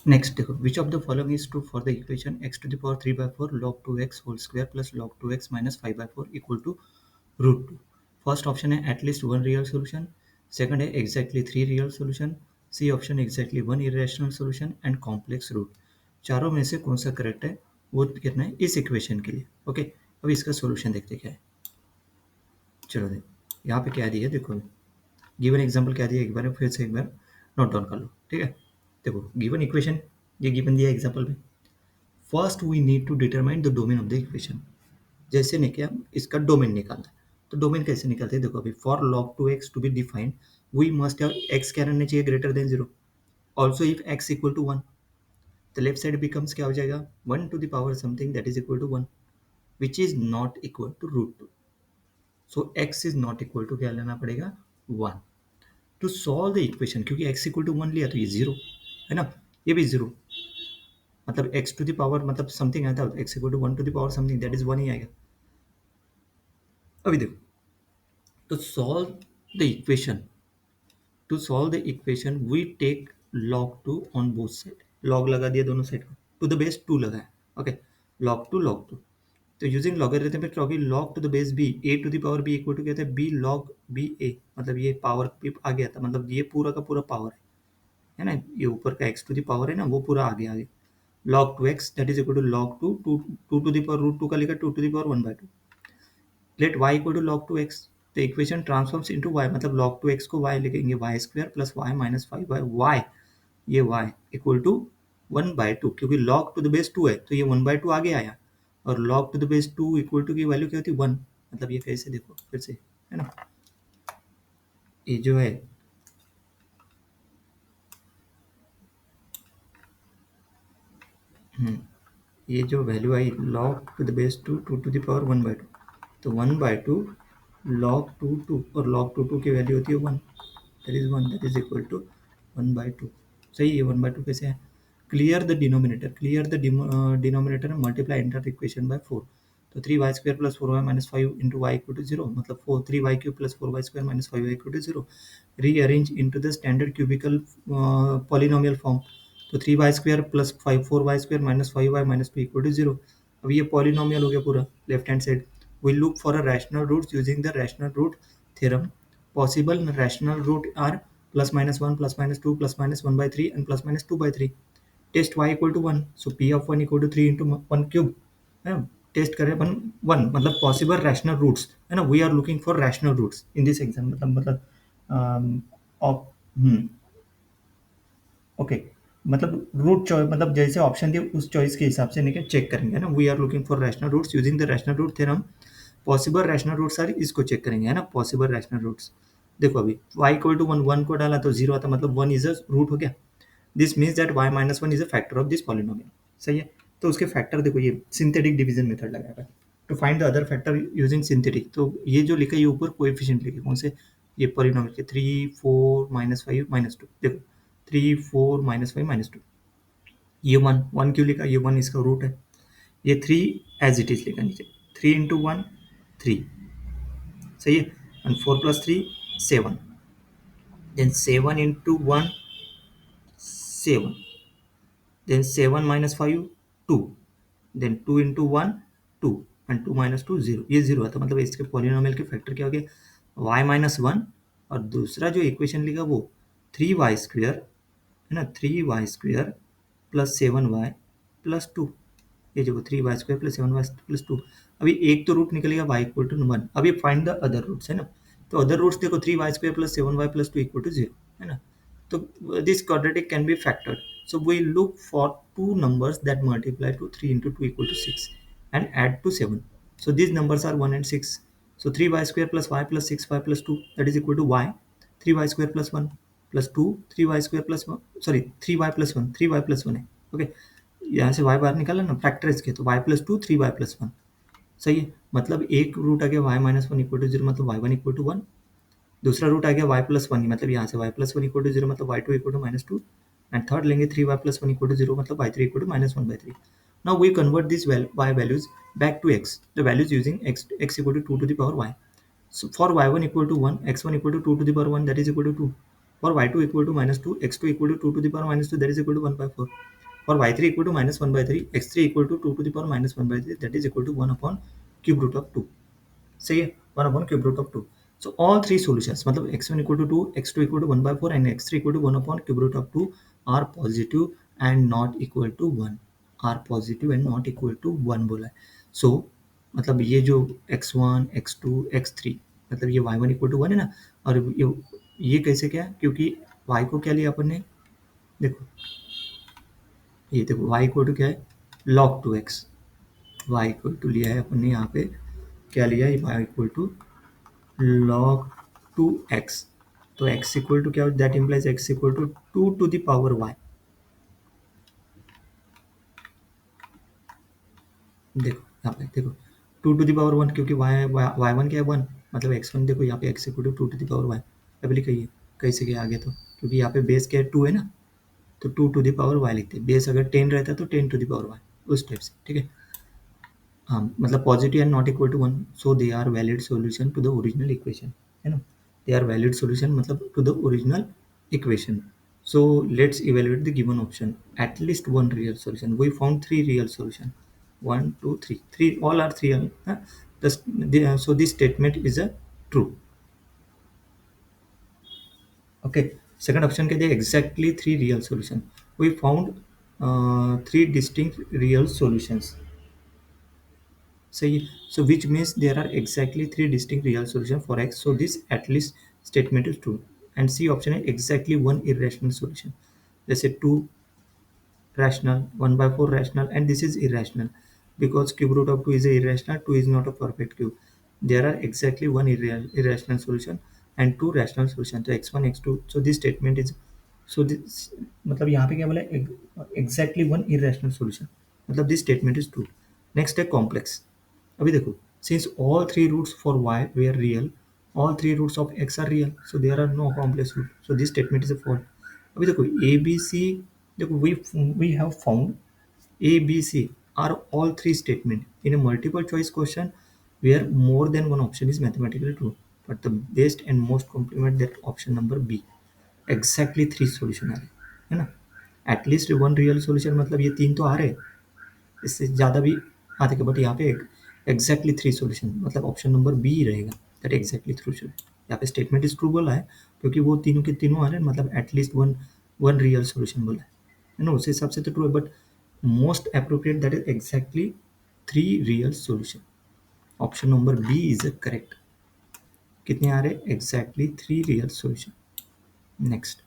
Next देखो, which of the following is true for the equation x to the power 3/4 log 2x whole square plus log 2x minus 5/4 equal to root two. First option है at least one real solution, second है exactly three real solution, C option exactly one irrational solution and complex root. चारों में से कौन सा correct है वो कितना है इस इक्वेशन के लिए। ओके, अब इसका सोल्यूशन देखते क्या है। चलो देख, यहाँ पे क्या दिया है देखो, गिवन एग्जांपल क्या दिया, एक बार फिर से एक बार नोट डाउन कर लो, ठीक है। देखो गिवन इक्वेशन, ये गिवन दिया एग्जांपल में। First we need to determine the domain of the equation. जैसे नहीं क्या इसका डोमेन निकालना है, तो डोमेन कैसे निकालते हैं देखो, अभी for log 2x to be defined we must have x क्या रहना चाहिए greater than 0। Also if x equal to 1, the left side becomes क्या हो जाएगा 1 to the power something that is equal to 1 which is not equal to root two. So x is not equal to क्या लेना पड़ेगा 1 to solve the equation, क्योंकि x equal to 1 लिया तो ये 0 है ना, ये भी 0, मतलब x टू द पावर मतलब समथिंग आया था, x equal to 1 to the power something that is 1 ही आएगा। अभी देखो, to solve the equation, to solve the equation we take log 2 on both side, log लगा दिया दोनों साइड को, to the base 2 लगा है। ओके, log 2 तो using logarithmic log to the base b a to the power b equal to क्या था b log b a, मतलब ये पावर b आ गया था, मतलब ये पूरा का पूरा पावर है ना, ये ऊपर का x to the पावर है ना वो पूरा आ गया log 2x that is equal to log 2 2 to the power root 2 का लिखा 2 to the power 1/2। Let y equal to log 2x, तो इक्वेशन ट्रांसफॉर्म्स इनटू y, मतलब log 2x को y लिखेंगे y square plus y minus 5/y, ये y equal to 1/2, क्योंकि log to the base 2 है तो ये 1/2 आगे आया, और log to the base 2 equal to की वैल्यू क्या होती है 1, मतलब ये कैसे देखो फिर से है ना, ये जो है ये जो वैल्यू आई log to the base 2 2 to the power 1/2, तो 1/2 log 2 और log 2 की वैल्यू होती है 1, that is 1 that is equal to 1/2। सही है, 1/2 कैसे है, clear the denominator, clear the denominator and multiply entire equation by 4, तो 3y square plus 4y minus 5 into y equal to 0, मतलब 3y cube plus 4y square minus 5y equal to 0, rearrange into the standard cubical polynomial form, तो 3y square plus 4y square minus 5y minus 2 equal to 0। अब ये polynomial हो गया पूरा left hand side. We look for a rational roots using the rational root theorem, possible rational root are plus minus 1 plus minus 2 plus minus 1/3 and plus minus 2/3। Test y equal to 1, so p of 1 equal to 3 into 1 cube है ना, test करें 1 मतलब possible rational roots है ना, we are looking for rational roots in this exam, मतलब of okay, मतलब root choice, मतलब जैसे ऑप्शन दिए उस चॉइस के हिसाब से निकल चेक करेंगे है ना, we are looking for rational roots using the rational root theorem, possible rational roots are, इसको चेक करेंगे है ना, पॉसिबल रैशनल रूट्स। देखो अभी y इक्वल टू 1 को डाला तो 0 आता, मतलब 1 इज अ रूट हो गया, this means that y minus 1 is a factor of this polynomial. सही है, तो उसके फैक्टर देखो, ये सिंथेटिक डिवीजन मेथड लगाएगा to find the other factor using synthetic, तो ये जो लिखा है ये ऊपर कोएफिशिएंट लिखे कौन से, ये पॉलिनोमियल के 3 4 माइनस 5 माइनस 2, देखो 3 4 माइनस 5 माइनस 2, ये 1 क्यों लिखा, ये 1 इसका रूट है, ये 3 एज इट इज लिखा नीचे, 3 इंटू 1 3, सही है, and 4 plus 3 7, then 7 into 1 7, then 7 minus 5 2, then 2 into 1 2 and 2 minus 2 0, ये 0 आता, मतलब इसके पॉलिनोमियल के फैक्टर क्या हो गया y माइनस 1, और दूसरा जो इक्वेशन लिखा वो 3y स्क्वेयर है ना, 3y square plus 7y plus 2, ये जो 3y square plus 7y plus 2, अभी एक तो रूट निकलेगा y इक्वल टू 1, अभी फाइंड द अदर रूट्स है ना, तो अदर रूट्स देखो 3y square plus 7y plus 2 equal to 0 है ना, तो this quadratic can be factored, so we look for two numbers that multiply to 3 into 2 equal to 6 and add to 7, so these numbers are 1 and 6, so 3y square plus y plus 6y plus 2 that is equal to y, 3y square plus 1 plus 2 3y square plus 1, sorry 3y plus 1 3y plus 1 है, okay यहाँ से y बाहर निकाला ना factorise किया तो y plus 2 3y plus 1, सही है, मतलब एक रूट आ गया y माइनस 1 इक्वल टू 0, मतलब y1 इक्वल टू 1, दूसरा रूट आ गया y प्लस 1, मतलब यहाँ से y प्लस 1 इक्वल टू 0, मतलब y2 equal to minus 2, and third लेंगे 3y प्लस 1 इक्वल टू 0, मतलब y3 equal to minus 1/3। Now we convert this y values back to x, the values using x equal to 2 to the power y, so for y1 equal to 1 x1 equal to 2 to the power 1 that is equal to 2, For y2 equal to minus 2, x2 equal to 2 to the power minus 2, that is equal to 1 by 4. For y3 equal to minus 1 by 3, x3 equal to 2 to the power minus 1 by 3, that is equal to 1 upon cube root of 2. सही है, 1 upon cube root of 2. So all three solutions, मतलब x1 equal to 2, x2 equal to 1 by 4 and x3 equal to 1 upon cube root of 2 are positive and not equal to 1. are positive and not equal to 1 बोला है. So मतलब ये जो x1, x2, x3, मतलब ये y1 equal to 1 है ना, और ये कैसे क्या है, क्योंकि y को क्या लिया अपन ने, देखो ये देखो y इक्वल टू क्या है, log 2x. y equal to लिया है अपन ने यहाँ पे, क्या लिया है, y equal to log 2x. तो x इक्वल टू क्या, that implies x equal to 2 to the power y. देखो यहाँ पे देखो 2 टू द पावर 1, क्योंकि y1 क्या है 1, मतलब x1 देखो यहाँ पे x equal to 2 to the power y. अभी लिखिए कैसे क्या आगे, तो क्योंकि यहाँ पे बेस क्या है 2 है ना, तो 2 टू द पावर y लिखते हैं. बेस अगर 10 रहता तो 10 टू द पावर y, उस टाइप से. ठीक है, हाँ मतलब positive and not equal to 1, so they are valid solution to the original equation, है ना. दे आर वैलिड सॉल्यूशन मतलब to the original equation. So let's evaluate the given option. At least one real solution. We found three real solution. One, two, three. Three, all are three. Huh? So this statement is a true. Okay. Second option कहते हैं exactly three real solution. We found three distinct real solutions. So which means there are exactly three distinct real solutions for x. So this at least statement is true. And C option is exactly one irrational solution. Let's say two rational, 1 by 4 rational, and this is irrational because cube root of 2 is a irrational, 2 is not a perfect cube. There are exactly one irrational solution and two rational solutions, so x1 x2. So this statement is, so this मतलब यहाँ पे क्या बोला, exactly one irrational solution, मतलब this statement is true. Next है complex. अभी देखो, since all three roots for y were real, all three roots of x are real, so there are no complex root, so this statement is a false. अभी देखो a b c, देखो we have found a b c are all three statement in a multiple choice question where more than one option is mathematically true, but the best and most complement that option number b. exactly three solution आ रहे है ना, at least one real solution, मतलब ये तीन तो आ रहे हैं, इससे ज़्यादा भी आते हैं, बट यहाँ पे एग्जैक्टली थ्री सॉल्यूशन, मतलब ऑप्शन नंबर बी रहेगा, दैट एग्जैक्टली थ्रू सॉल्यूशन. यहाँ पे स्टेटमेंट इज ट्रू बोला है क्योंकि वो तीनों के तीनों आ रहे हैं, मतलब at least one one real solution बोला है ना, उस हिसाब से तो ट्रू है, but most appropriate that is exactly three real solution. Option number B is correct. कितने आ रहे हैं, exactly three real solution. Next